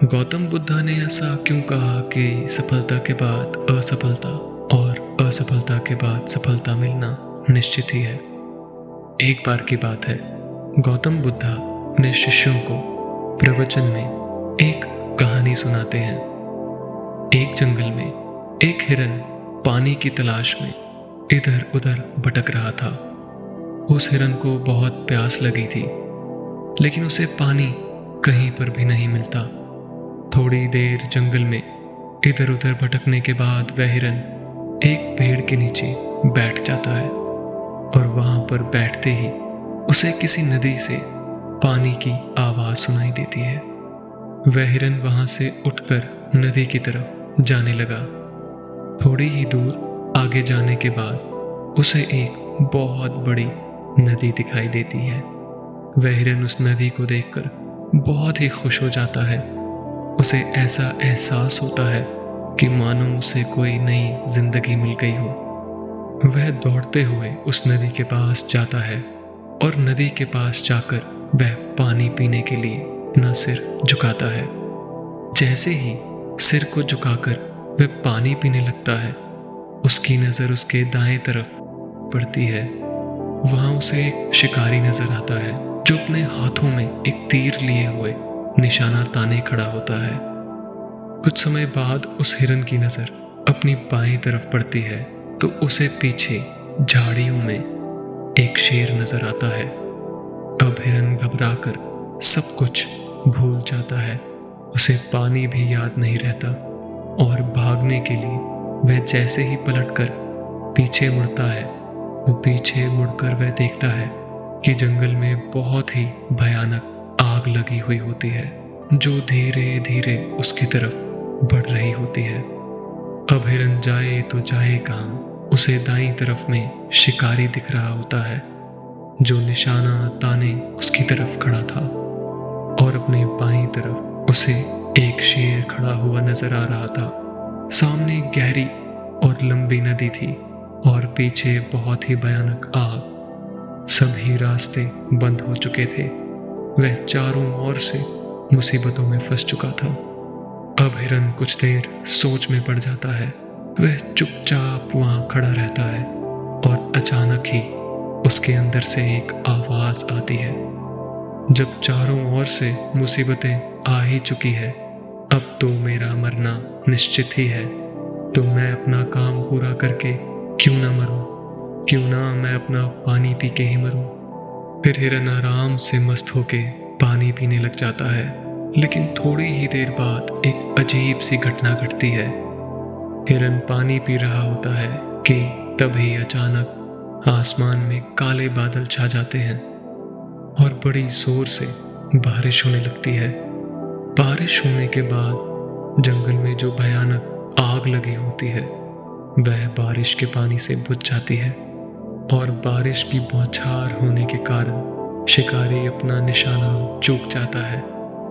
गौतम बुद्धा ने ऐसा क्यों कहा कि सफलता के बाद असफलता और असफलता के बाद सफलता मिलना निश्चित ही है। एक बार की बात है, गौतम बुद्धा अपने शिष्यों को प्रवचन में एक कहानी सुनाते हैं। एक जंगल में एक हिरन पानी की तलाश में इधर उधर भटक रहा था। उस हिरन को बहुत प्यास लगी थी, लेकिन उसे पानी कहीं पर भी नहीं मिलता। थोड़ी देर जंगल में इधर उधर भटकने के बाद वह हिरन एक पेड़ के नीचे बैठ जाता है और वहां पर बैठते ही उसे किसी नदी से पानी की आवाज सुनाई देती है। वह हिरन वहां से उठकर नदी की तरफ जाने लगा। थोड़ी ही दूर आगे जाने के बाद उसे एक बहुत बड़ी नदी दिखाई देती है। वह हिरन उस नदी को देखकर बहुत ही खुश हो जाता है। उसे ऐसा एहसास होता है कि मानो उसे कोई नई जिंदगी मिल गई हो। वह दौड़ते हुए उस नदी के पास जाता है और नदी के पास जाकर वह पानी पीने के लिए अपना सिर झुकाता है। जैसे ही सिर को झुकाकर वह पानी पीने लगता है, उसकी नजर उसके दाएं तरफ पड़ती है। वहां उसे एक शिकारी नजर आता है जो अपने हाथों में एक तीर लिए हुए निशाना ताने खड़ा होता है। कुछ समय बाद उस हिरन की नजर अपनी बाएं तरफ पड़ती है तो उसे पीछे झाड़ियों में एक शेर नजर आता है। अब हिरन घबराकर सब कुछ भूल जाता है। उसे पानी भी याद नहीं रहता और भागने के लिए वह जैसे ही पलटकर पीछे मुड़ता है तो पीछे मुड़कर वह देखता है कि जंगल में बहुत ही भयानक आग लगी हुई होती है जो धीरे धीरे उसकी तरफ बढ़ रही होती है। अब हिरन जाए तो जाए कहां। उसे दाईं तरफ में शिकारी दिख रहा होता है जो निशाना ताने उसकी तरफ खड़ा था और अपने बाईं तरफ उसे एक शेर खड़ा हुआ नजर आ रहा था। सामने गहरी और लंबी नदी थी और पीछे बहुत ही भयानक आग। सभी रास्ते बंद हो चुके थे। वह चारों ओर से मुसीबतों में फंस चुका था। अब हिरन कुछ देर सोच में पड़ जाता है। वह चुपचाप वहां खड़ा रहता है और अचानक ही उसके अंदर से एक आवाज आती है। जब चारों ओर से मुसीबतें आ ही चुकी है, अब तो मेरा मरना निश्चित ही है, तो मैं अपना काम पूरा करके क्यों ना मरूं, क्यों ना मैं अपना पानी पी के ही मरूं। फिर हिरन आराम से मस्त होके पानी पीने लग जाता है। लेकिन थोड़ी ही देर बाद एक अजीब सी घटना घटती है। हिरन पानी पी रहा होता है कि तभी अचानक आसमान में काले बादल छा जाते हैं और बड़ी जोर से बारिश होने लगती है। बारिश होने के बाद जंगल में जो भयानक आग लगी होती है वह बारिश के पानी से बुझ जाती है और बारिश की बौछार होने के कारण शिकारी अपना निशाना चूक जाता है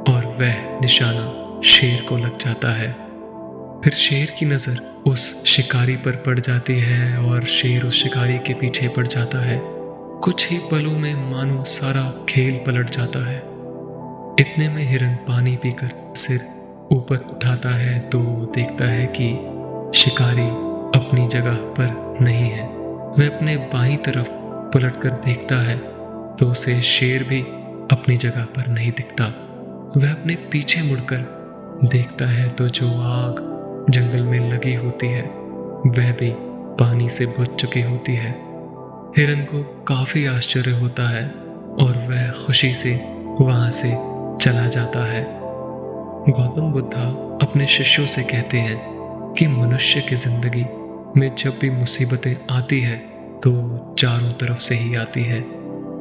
और वह निशाना शेर को लग जाता है। फिर शेर की नजर उस शिकारी पर पड़ जाती है और शेर उस शिकारी के पीछे पड़ जाता है। कुछ ही पलों में मानो सारा खेल पलट जाता है। इतने में हिरन पानी पीकर सिर ऊपर उठाता है तो देखता है कि शिकारी अपनी जगह पर नहीं है। वह अपने बाईं तरफ पलटकर देखता है तो उसे शेर भी अपनी जगह पर नहीं दिखता। वह अपने पीछे मुड़कर देखता है तो जो आग जंगल में लगी होती है वह भी पानी से बुझ चुकी होती है। हिरन को काफी आश्चर्य होता है और वह खुशी से वहां से चला जाता है। गौतम बुद्धा अपने शिष्यों से कहते हैं कि मनुष्य की जिंदगी में जब भी मुसीबतें आती है तो चारों तरफ से ही आती है,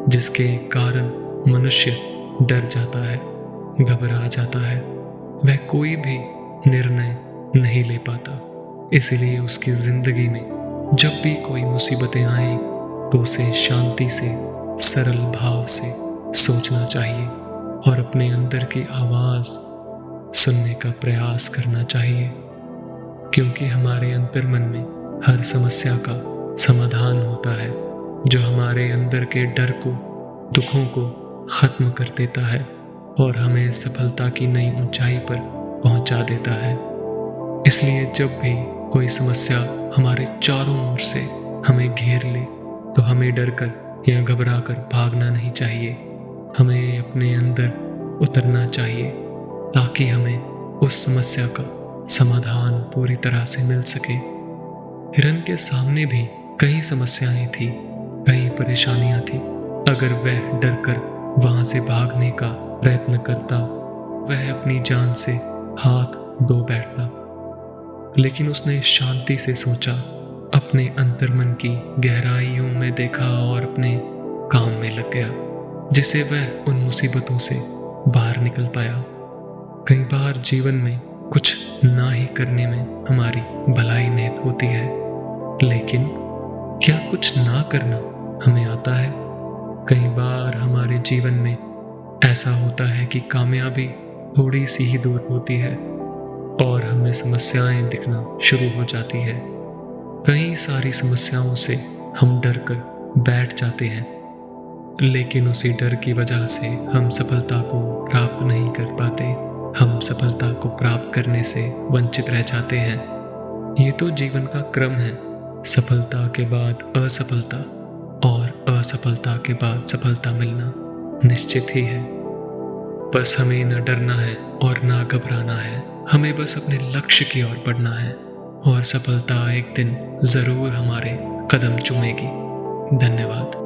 जिसके कारण मनुष्य डर जाता है, घबरा जाता है। वह कोई भी निर्णय नहीं ले पाता। इसलिए उसकी जिंदगी में जब भी कोई मुसीबतें आए तो उसे शांति से, सरल भाव से सोचना चाहिए और अपने अंदर की आवाज सुनने का प्रयास करना चाहिए, क्योंकि हमारे अंतर मन में हर समस्या का समाधान होता है जो हमारे अंदर के डर को, दुखों को खत्म कर देता है। और हमें सफलता की नई ऊंचाई पर पहुंचा देता है। इसलिए जब भी कोई समस्या हमारे चारों ओर से हमें घेर ले तो हमें डरकर या घबराकर भागना नहीं चाहिए। हमें अपने अंदर उतरना चाहिए ताकि हमें उस समस्या का समाधान पूरी तरह से मिल सके। हिरन के सामने भी कई समस्याएं थी, कई परेशानियां थी। अगर वह डरकर वहां से भागने का प्रयत्न करता, वह अपनी जान से हाथ धो बैठता। लेकिन उसने शांति से सोचा, अपने अंतर्मन की गहराइयों में देखा और अपने काम में लग गया, जिससे वह उन मुसीबतों से बाहर निकल पाया। कई बार जीवन में कुछ ना ही करने में हमारी भलाई निहित होती है, लेकिन क्या कुछ ना करना हमें आता है? कई बार हमारे जीवन में ऐसा होता है कि कामयाबी थोड़ी सी ही दूर होती है और हमें समस्याएं दिखना शुरू हो जाती है। कई सारी समस्याओं से हम डर कर बैठ जाते हैं, लेकिन उसी डर की वजह से हम सफलता को प्राप्त नहीं कर पाते। हम सफलता को प्राप्त करने से वंचित रह जाते हैं। ये तो जीवन का क्रम है। सफलता के बाद असफलता और असफलता के बाद सफलता मिलना निश्चित ही है। बस हमें न डरना है और ना घबराना है। हमें बस अपने लक्ष्य की ओर बढ़ना है और सफलता एक दिन जरूर हमारे कदम चूमेगी। धन्यवाद।